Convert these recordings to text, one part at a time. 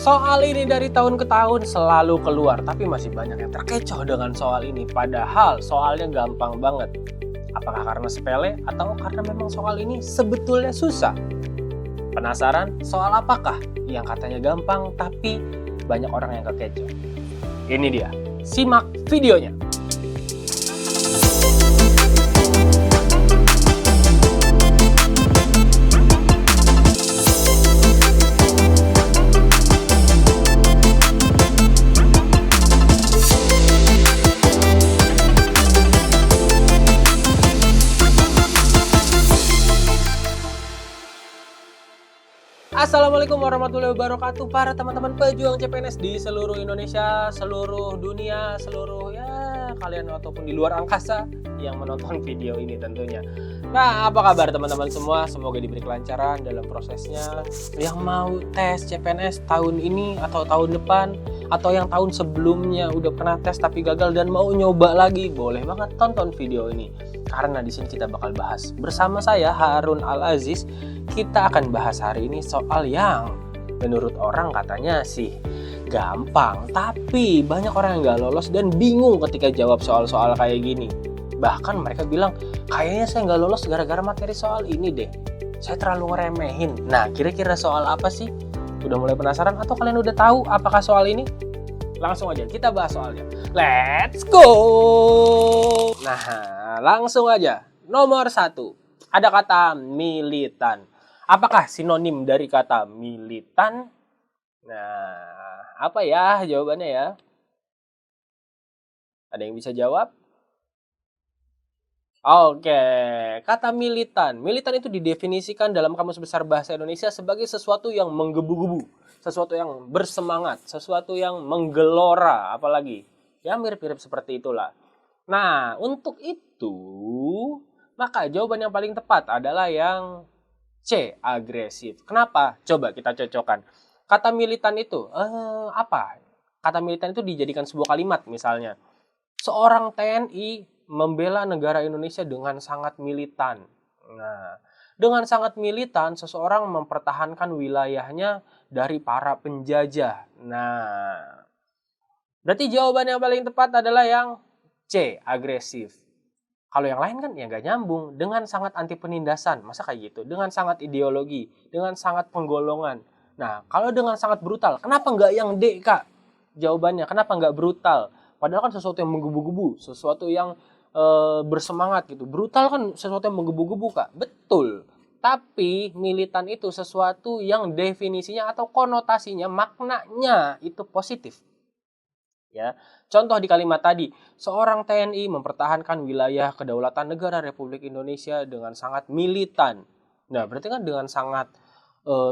Soal ini dari tahun ke tahun selalu keluar, tapi masih banyak yang terkecoh dengan soal ini. Padahal soalnya gampang banget. Apakah karena sepele atau karena memang soal ini sebetulnya susah? Penasaran soal apakah yang katanya gampang tapi banyak orang yang kekecoh? Ini dia, simak videonya. Assalamualaikum warahmatullahi wabarakatuh para teman-teman pejuang CPNS di seluruh Indonesia, seluruh dunia, seluruh kalian ataupun di luar angkasa yang menonton video ini tentunya. Nah, apa kabar teman-teman semua? Semoga diberi kelancaran dalam prosesnya. Yang mau tes CPNS tahun ini atau tahun depan atau yang tahun sebelumnya udah pernah tes tapi gagal dan mau nyoba lagi, boleh banget tonton video ini. Karena di sini kita bakal bahas bersama saya Harun Al-Aziz. Kita akan bahas hari ini soal yang menurut orang katanya sih gampang, tapi banyak orang yang gak lolos dan bingung ketika jawab soal-soal kayak gini. Bahkan mereka bilang, kayaknya saya gak lolos gara-gara materi soal ini deh, saya terlalu ngeremehin. Nah, kira-kira soal apa sih? Udah mulai penasaran atau kalian udah tahu apakah soal ini? Langsung aja kita bahas soalnya. Let's go! Nah, langsung aja. Nomor 1, ada kata militan. Apakah sinonim dari kata militan? Nah, apa ya jawabannya ya? Ada yang bisa jawab? Oke, kata militan. Militan itu didefinisikan dalam Kamus Besar Bahasa Indonesia sebagai sesuatu yang menggebu-gebu, sesuatu yang bersemangat, sesuatu yang menggelora, apalagi. Ya mirip-mirip seperti itulah. Nah, untuk itu, maka jawaban yang paling tepat adalah yang C, agresif. Kenapa? Coba kita cocokkan. Kata militan itu, apa? Kata militan itu dijadikan sebuah kalimat misalnya. Seorang TNI membela negara Indonesia dengan sangat militan. Nah, dengan sangat militan, seseorang mempertahankan wilayahnya dari para penjajah. Nah, berarti jawaban yang paling tepat adalah yang C, agresif. Kalau yang lain kan ya nggak nyambung, dengan sangat anti penindasan, masa kayak gitu, dengan sangat ideologi, dengan sangat penggolongan. Nah, kalau dengan sangat brutal, kenapa nggak yang D, Kak? Jawabannya, kenapa nggak brutal? Padahal kan sesuatu yang menggebu-gebu, sesuatu yang bersemangat gitu. Brutal kan sesuatu yang menggebu-gebu, Kak. Betul. Tapi militan itu sesuatu yang definisinya atau konotasinya, maknanya itu positif. Ya, contoh di kalimat tadi, seorang TNI mempertahankan wilayah kedaulatan negara Republik Indonesia dengan sangat militan. Nah, berarti kan dengan sangat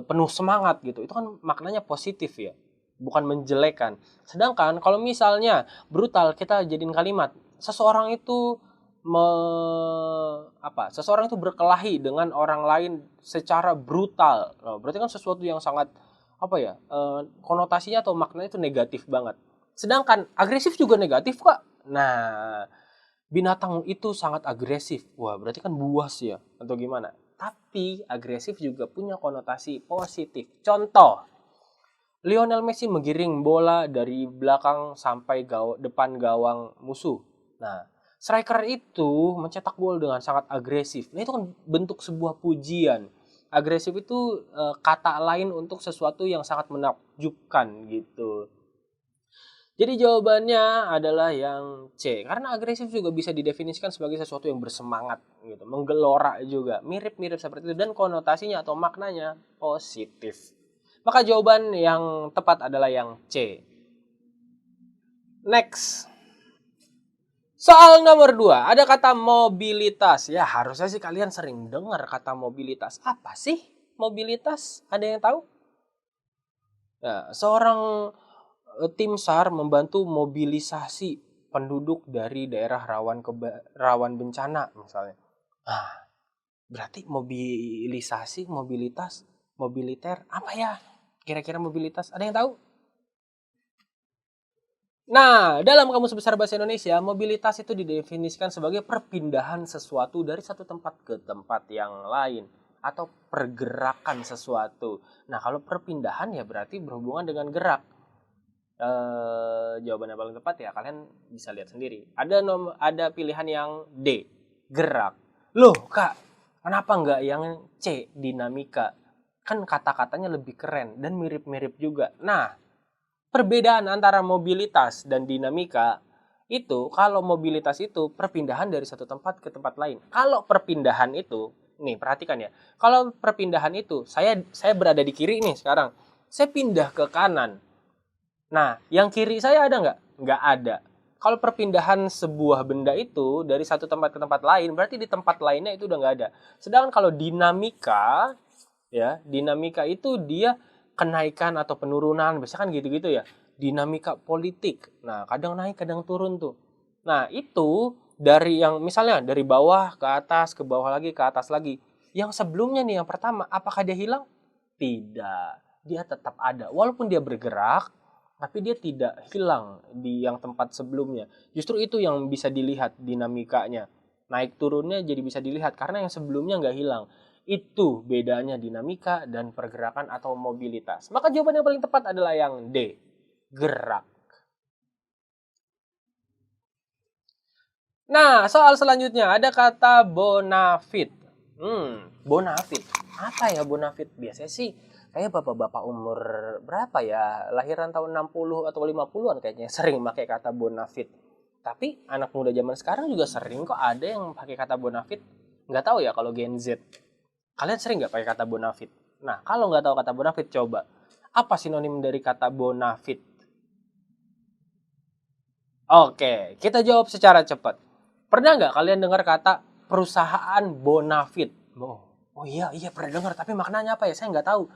penuh semangat gitu. Itu kan maknanya positif ya, bukan menjelekan. Sedangkan kalau misalnya brutal, kita jadiin kalimat seseorang itu seseorang itu berkelahi dengan orang lain secara brutal. Nah, berarti kan sesuatu yang sangat konotasinya atau maknanya itu negatif banget. Sedangkan agresif juga negatif, Kak. Nah, binatang itu sangat agresif. Wah, berarti kan buas ya atau gimana? Tapi agresif juga punya konotasi positif. Contoh, Lionel Messi menggiring bola dari belakang sampai depan gawang musuh. Nah, striker itu mencetak gol dengan sangat agresif. Nah, itu kan bentuk sebuah pujian. Agresif itu kata lain untuk sesuatu yang sangat menakjubkan gitu. Jadi jawabannya adalah yang C, karena agresif juga bisa didefinisikan sebagai sesuatu yang bersemangat gitu, menggelora juga, mirip-mirip seperti itu dan konotasinya atau maknanya positif. Maka jawaban yang tepat adalah yang C. Next. Soal nomor 2, ada kata mobilitas. Ya, harusnya sih kalian sering dengar kata mobilitas. Apa sih mobilitas? Ada yang tahu? Ya, seorang tim SAR membantu mobilisasi penduduk dari daerah rawan bencana misalnya. Ah, berarti mobilitas, mobiliter, apa ya? Kira-kira mobilitas, ada yang tahu? Nah, dalam Kamus Besar Bahasa Indonesia, mobilitas itu didefinisikan sebagai perpindahan sesuatu dari satu tempat ke tempat yang lain. atau pergerakan sesuatu. Nah, kalau perpindahan ya berarti berhubungan dengan gerak. Jawaban yang paling tepat ya kalian bisa lihat sendiri. Ada pilihan yang D, gerak. Loh kak, kenapa nggak yang C, dinamika? Kan kata-katanya lebih keren dan mirip-mirip juga. Nah, perbedaan antara mobilitas dan dinamika itu, kalau mobilitas itu perpindahan dari satu tempat ke tempat lain. Kalau perpindahan itu, nih perhatikan ya. Kalau perpindahan itu, saya berada di kiri nih sekarang. Saya pindah ke kanan. Nah, yang kiri saya ada nggak? Nggak ada. Kalau perpindahan sebuah benda itu dari satu tempat ke tempat lain, berarti di tempat lainnya itu udah nggak ada. Sedangkan kalau dinamika, ya, dinamika itu dia kenaikan atau penurunan, biasanya kan gitu-gitu ya. Dinamika politik. Nah, kadang naik, kadang turun tuh. Nah, itu dari yang misalnya dari bawah ke atas, ke bawah lagi, ke atas lagi. Yang sebelumnya nih, yang pertama, apakah dia hilang? Tidak. Dia tetap ada. Walaupun dia bergerak, tapi dia tidak hilang di yang tempat sebelumnya. Justru itu yang bisa dilihat dinamikanya. Naik turunnya jadi bisa dilihat karena yang sebelumnya nggak hilang. Itu bedanya dinamika dan pergerakan atau mobilitas. Maka jawaban yang paling tepat adalah yang D, gerak. Nah, soal selanjutnya ada kata bonafit. Bonafit. Apa ya bonafit? Biasanya sih kayak bapak-bapak umur berapa ya, lahiran tahun 60 atau 50-an kayaknya sering pakai kata bonafit. Tapi anak muda zaman sekarang juga sering kok ada yang pakai kata bonafit. Nggak tahu ya kalau Gen Z. Kalian sering nggak pakai kata bonafit? Nah, kalau nggak tahu kata bonafit, coba. Apa sinonim dari kata bonafit? Oke, kita jawab secara cepat. Pernah nggak kalian dengar kata perusahaan bonafit? Oh iya pernah dengar, tapi maknanya apa ya? Saya nggak tahu.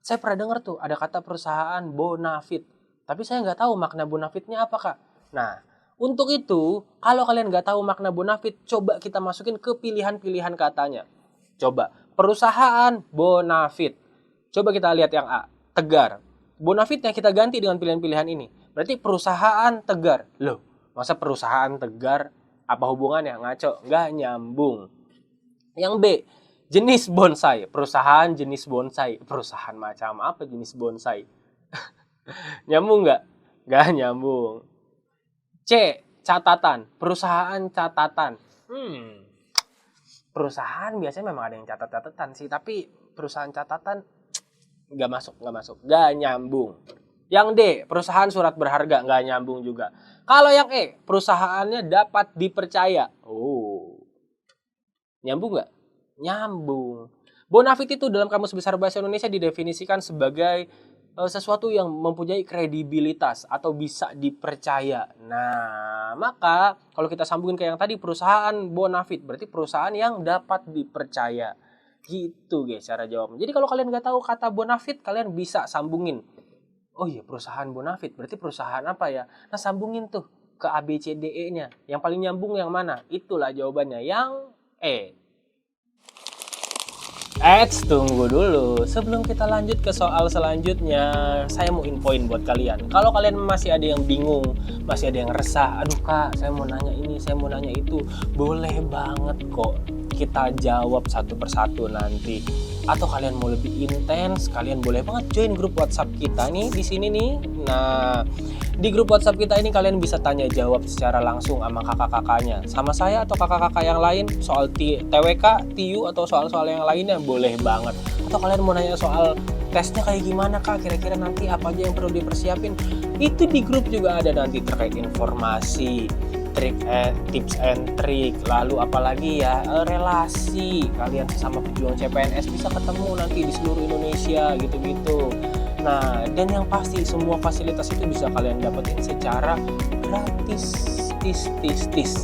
Saya pernah dengar tuh ada kata perusahaan bonafit, tapi saya nggak tahu makna bonafitnya apa kak. Nah, untuk itu kalau kalian nggak tahu makna bonafit, coba kita masukin ke pilihan-pilihan katanya. Coba perusahaan bonafit. Coba kita lihat yang A, Tegar. Bonafitnya kita ganti dengan pilihan-pilihan ini. Berarti perusahaan Tegar. Loh, masa perusahaan Tegar apa hubungannya? Ngaco, nggak nyambung. Yang B, jenis bonsai. Perusahaan jenis bonsai. Perusahaan macam apa jenis bonsai? Nyambung nggak? Nggak nyambung. C, catatan. Perusahaan catatan. Perusahaan biasanya memang ada yang catat-catatan sih. Tapi perusahaan catatan nggak masuk. Nggak nyambung. Yang D, perusahaan surat berharga. Nggak nyambung juga. Kalau yang E, perusahaannya dapat dipercaya. Oh, nyambung nggak? Nyambung. Bonafit itu dalam Kamus Besar Bahasa Indonesia didefinisikan sebagai sesuatu yang mempunyai kredibilitas atau bisa dipercaya. Nah, maka kalau kita sambungin ke yang tadi perusahaan bonafit, berarti perusahaan yang dapat dipercaya. Gitu guys cara jawabnya. Jadi kalau kalian nggak tahu kata bonafit, kalian bisa sambungin. Oh iya perusahaan bonafit, berarti perusahaan apa ya? Nah sambungin tuh ke A, B, C, D, E-nya. Yang paling nyambung yang mana? Itulah jawabannya. Yang E. Tunggu dulu. Sebelum kita lanjut ke soal selanjutnya, saya mau infoin buat kalian. Kalau kalian masih ada yang bingung, masih ada yang resah, aduh kak, saya mau nanya ini, saya mau nanya itu, boleh banget kok kita jawab satu persatu nanti. Atau kalian mau lebih intens, kalian boleh banget join grup WhatsApp kita nih di sini nih. Nah, di grup WhatsApp kita ini kalian bisa tanya jawab secara langsung sama kakak-kakaknya, sama saya atau kakak-kakak yang lain soal TWK, TU atau soal-soal yang lainnya boleh banget. Atau kalian mau nanya soal tesnya kayak gimana kak, kira-kira nanti apa aja yang perlu dipersiapin, itu di grup juga ada nanti terkait informasi, tips and trick, lalu apalagi ya relasi kalian sama pejuang CPNS bisa ketemu nanti di seluruh Indonesia gitu-gitu. Nah, dan yang pasti semua fasilitas itu bisa kalian dapetin secara gratis,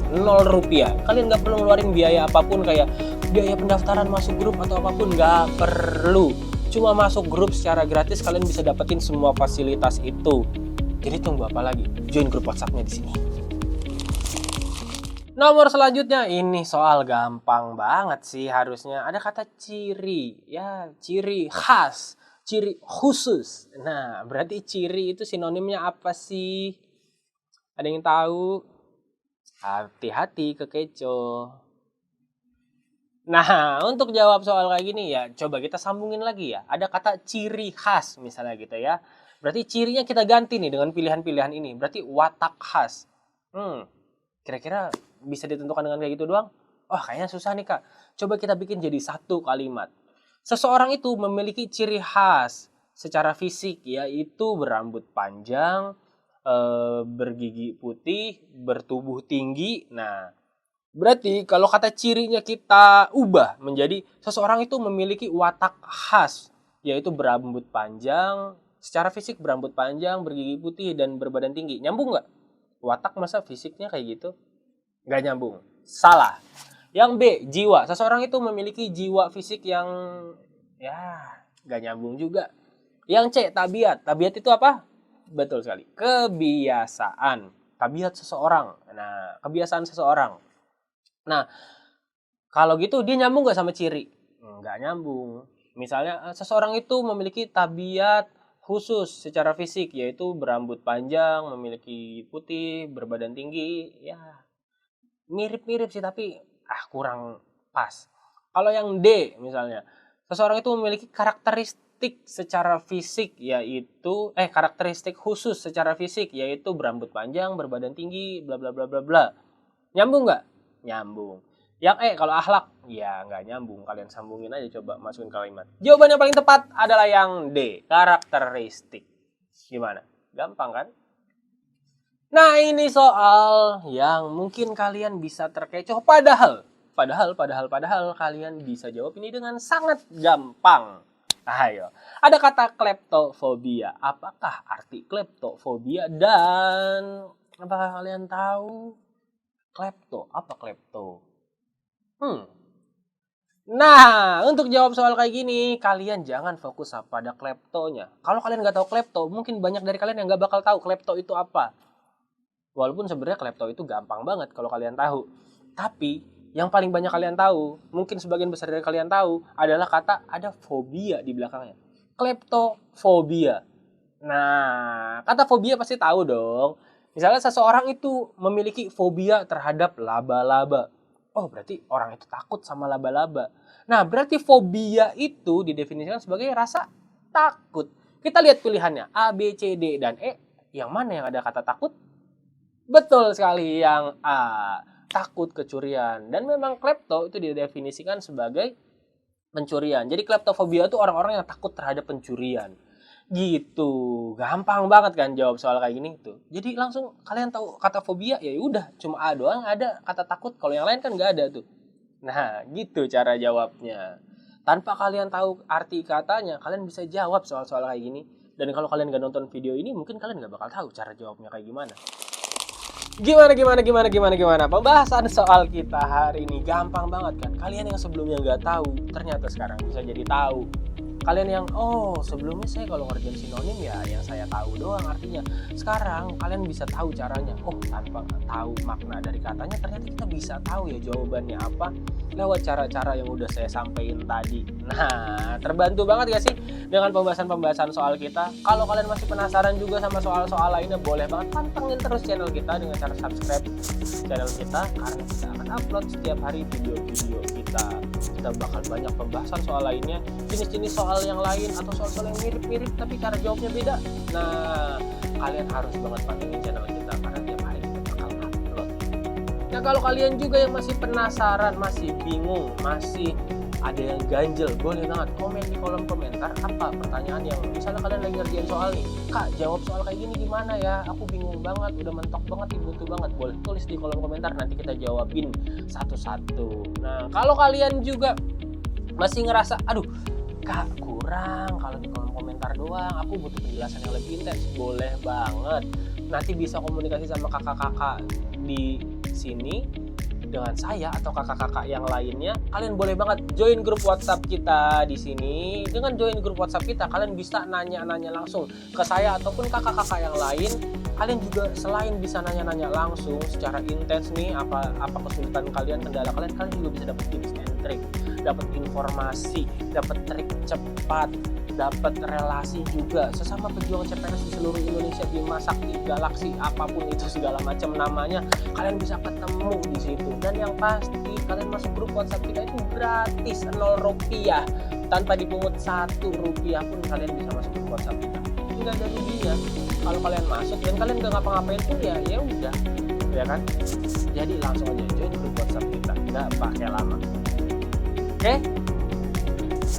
Rp0. Kalian nggak perlu ngeluarin biaya apapun kayak biaya pendaftaran masuk grup atau apapun, nggak perlu. Cuma masuk grup secara gratis kalian bisa dapetin semua fasilitas itu. Jadi tunggu apa lagi? Join grup WhatsApp-nya di sini. Nomor selanjutnya ini soal gampang banget sih harusnya. Ada kata ciri, ya ciri khas, ciri khusus. Nah, berarti ciri itu sinonimnya apa sih? Ada yang tahu? Hati-hati kekecoh. Nah, untuk jawab soal kayak gini ya, coba kita sambungin lagi ya. Ada kata ciri khas misalnya gitu ya. Berarti cirinya kita ganti nih dengan pilihan-pilihan ini. Berarti watak khas. Kira-kira bisa ditentukan dengan kayak gitu doang? Wah, kayaknya susah nih, Kak. Coba kita bikin jadi satu kalimat. Seseorang itu memiliki ciri khas secara fisik, yaitu berambut panjang, bergigi putih, bertubuh tinggi. Nah, berarti kalau kata cirinya kita ubah menjadi seseorang itu memiliki watak khas, yaitu berambut panjang, secara fisik berambut panjang, bergigi putih, dan berbadan tinggi. Nyambung nggak? Watak masa fisiknya kayak gitu? Nggak nyambung. Salah. Yang B, jiwa. Seseorang itu memiliki jiwa fisik yang ya nggak nyambung juga. Yang C, tabiat. Tabiat itu apa? Betul sekali. Kebiasaan. Tabiat seseorang. Nah, kebiasaan seseorang. Nah, kalau gitu dia nyambung nggak sama ciri? Nggak nyambung. Misalnya seseorang itu memiliki tabiat khusus secara fisik, yaitu berambut panjang, memiliki putih, berbadan tinggi. Ya, mirip-mirip sih tapi kurang pas. Kalau yang D misalnya, seseorang itu memiliki karakteristik secara fisik, yaitu karakteristik khusus secara fisik, yaitu berambut panjang, berbadan tinggi, bla bla bla bla bla. Nyambung nggak? Nyambung. Yang kalau akhlak, ya nggak nyambung. Kalian sambungin aja, coba masukin kalimat. Jawaban yang paling tepat adalah yang D, karakteristik. Gimana? Gampang kan? Nah, ini soal yang mungkin kalian bisa terkecoh. Padahal kalian bisa jawab ini dengan sangat gampang. Ayo, ada kata kleptofobia. Apakah arti kleptofobia dan apakah kalian tahu klepto? Apa klepto? Nah, untuk jawab soal kayak gini, kalian jangan fokus pada kleptonya. Kalau kalian nggak tahu klepto, mungkin banyak dari kalian yang nggak bakal tahu klepto itu apa. Walaupun sebenarnya klepto itu gampang banget kalau kalian tahu. Tapi, yang paling banyak kalian tahu, mungkin sebagian besar dari kalian tahu, adalah kata ada fobia di belakangnya. Kleptofobia. Nah, kata fobia pasti tahu dong. Misalnya seseorang itu memiliki fobia terhadap laba-laba. Oh, berarti orang itu takut sama laba-laba. Nah, berarti fobia itu didefinisikan sebagai rasa takut. Kita lihat pilihannya, A, B, C, D, dan E. Yang mana yang ada kata takut? Betul sekali, yang A, takut kecurian. Dan memang klepto itu didefinisikan sebagai pencurian. Jadi kleptofobia itu orang-orang yang takut terhadap pencurian. Gitu, gampang banget kan jawab soal kayak gini tuh. Jadi langsung kalian tahu kata fobia, ya udah cuma A doang ada kata takut, kalau yang lain kan nggak ada tuh. Nah, gitu cara jawabnya. Tanpa kalian tahu arti katanya, kalian bisa jawab soal-soal kayak gini. Dan kalau kalian nggak nonton video ini, mungkin kalian nggak bakal tahu cara jawabnya kayak gimana. Gimana? Pembahasan soal kita hari ini gampang banget kan? Kalian yang sebelumnya nggak tahu, ternyata sekarang bisa jadi tahu. Kalian yang sebelumnya saya kalau ngerjain sinonim ya yang saya tahu doang artinya. Sekarang kalian bisa tahu caranya. Tanpa tahu makna dari katanya ternyata kita bisa tahu ya jawabannya apa lewat cara-cara yang udah saya sampaikan tadi. Nah, terbantu banget gak sih dengan pembahasan-pembahasan soal kita? Kalau kalian masih penasaran juga sama soal-soal lainnya, boleh banget pantengin terus channel kita dengan cara subscribe channel kita, karena kita akan upload setiap hari video-video kita. Kita bakal banyak pembahasan soal lainnya, jenis-jenis soal yang lain atau soal-soal yang mirip-mirip tapi cara jawabnya beda. Nah, kalian harus banget pantengin channel kita karena tiap hari kita bakal upload. Nah, kalau kalian juga yang masih penasaran, masih bingung, masih ada yang ganjel, boleh banget komen di kolom komentar apa pertanyaan yang misalnya kalian lagi ngerjain soal nih. Kak, jawab soal kayak gini gimana ya? Aku bingung banget, udah mentok banget, butuh banget. Boleh tulis di kolom komentar, nanti kita jawabin satu-satu. Nah, kalau kalian juga masih ngerasa, aduh Kak, kurang kalau di kolom komentar doang, aku butuh penjelasan yang lebih intens, boleh banget. Nanti bisa komunikasi sama kakak-kakak di sini dengan saya atau kakak-kakak yang lainnya. Kalian boleh banget join grup WhatsApp kita di sini. Dengan join grup WhatsApp kita, kalian bisa nanya-nanya langsung ke saya ataupun kakak-kakak yang lain. Kalian juga selain bisa nanya-nanya langsung secara intens nih, apa kesulitan kalian, kendala kalian juga bisa dapat tips and trick, dapat informasi, dapat trik cepat dapat relasi juga sesama pejuang CPNS di seluruh Indonesia, Bima Sakti, Galaksi, apapun itu segala macam namanya, kalian bisa ketemu di situ. Dan yang pasti kalian masuk grup WhatsApp kita itu gratis, 0 rupiah, tanpa dipungut 1 rupiah pun kalian bisa masuk grup WhatsApp kita. Nggak ada ruginya kalau kalian masuk dan kalian nggak ngapa-ngapain pun ya udah, ya kan? Jadi langsung aja join grup WhatsApp kita, nggak pakai lama. Oke?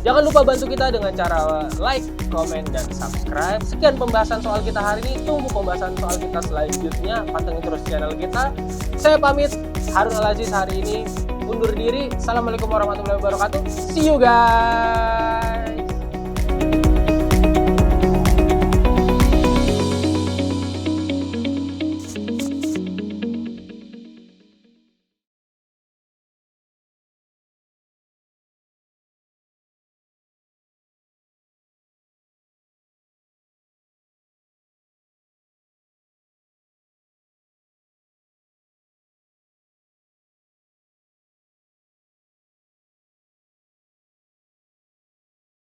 Jangan lupa bantu kita dengan cara like, komen, dan subscribe. Sekian pembahasan soal kita hari ini. Tunggu pembahasan soal kita selanjutnya. Pantengin terus channel kita. Saya pamit, Harun Al Aziz hari ini undur diri. Assalamualaikum warahmatullahi wabarakatuh. See you guys.